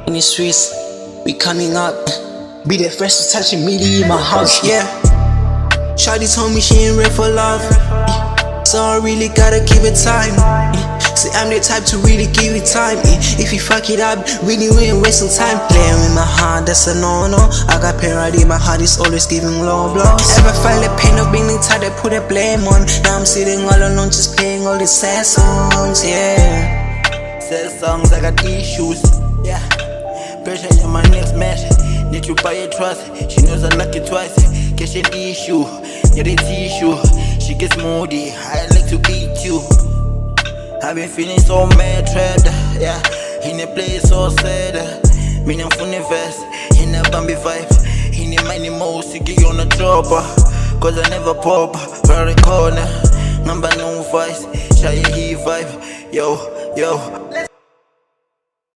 in the streets, we coming up. Be the first to touch a meaty in my house, yeah. Shawty told me she ain't ready for love, so I really gotta give it time. See, I'm the type to really give it time. If you fuck it up, really we ain't wasting time. Playing with my heart, that's a no-no. I got pain right in my heart, it's always giving low blows. Ever felt the pain of being tired, I put a blame on. Now I'm sitting all alone, just playing all these sad songs, yeah. Sad songs, I got issues, yeah. Pressure on my next match, need to buy a trust. She knows I like it twice, catch an issue, get a tissue. She gets moody, I like to eat you. I've been feeling so mad, trapped, yeah. In a place so sad, me I'm funny fast, in a Bambi vibe. In the money Mo Sickië on the chopper, cause I never pop, very corner. Number no vice, shy he vibe, yo.